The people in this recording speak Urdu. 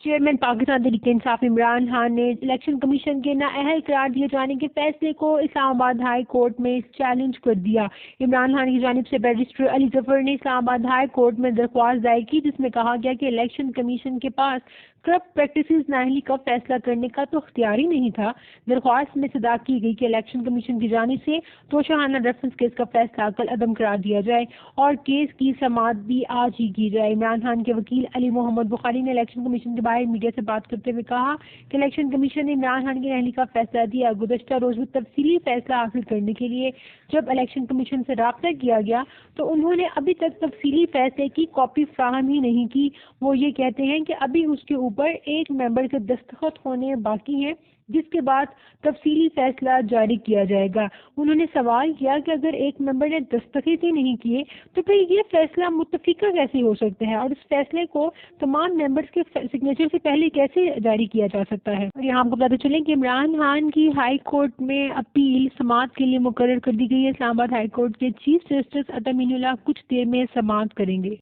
چیئرمین پاکستان تحریک انصاف عمران خان نے الیکشن کمیشن کے نااہل قرار دیے جانے کے فیصلے کو اسلام آباد ہائی کورٹ میں چیلنج کر دیا۔ عمران خان کی جانب سے بیرسٹر علی ظفر نے اسلام آباد ہائی کورٹ میں درخواست دائر کی، جس میں کہا گیا کہ الیکشن کمیشن کے پاس کرپٹ پریکٹسز نااہلی کا فیصلہ کرنے کا تو اختیار ہی نہیں تھا۔ درخواست میں صدارت کی گئی کہ الیکشن کمیشن کی جانب سے توشہانہ ریفرنس کیس کا فیصلہ کالعدم قرار دیا جائے اور کیس کی سماعت بھی آج ہی کی جائے۔ عمران خان کے وکیل علی محمد بخاری نے الیکشن کمیشن کے باہر میڈیا سے بات کرتے ہوئے کہا کہ الیکشن کمیشن نے عمران خان کی نااہلی کا فیصلہ دیا۔ گزشتہ روز میں تفصیلی فیصلہ حاصل کرنے کے لیے جب الیکشن کمیشن سے رابطہ کیا گیا تو انہوں نے ابھی تک تفصیلی فیصلے کی کاپی فراہم ہی نہیں کی۔ وہ یہ کہتے ہیں کہ ابھی اس کے اوپر ایک ممبر کے دستخط ہونے باقی ہیں، جس کے بعد تفصیلی فیصلہ جاری کیا جائے گا۔ انہوں نے سوال کیا کہ اگر ایک ممبر نے دستخط ہی نہیں کیے تو پھر یہ فیصلہ متفقہ کیسے ہو سکتا ہے اور اس فیصلے کو تمام ممبرز کے سگنیچر سے پہلے کیسے جاری کیا جا سکتا ہے۔ اور یہاں آپ کو بتاتے چلیں کہ عمران خان کی ہائی کورٹ میں اپیل سماعت کے لیے مقرر کر دی گئی ہے۔ اسلام آباد ہائی کورٹ کے چیف جسٹس عطا معین اللہ کچھ دیر میں سماعت کریں گے۔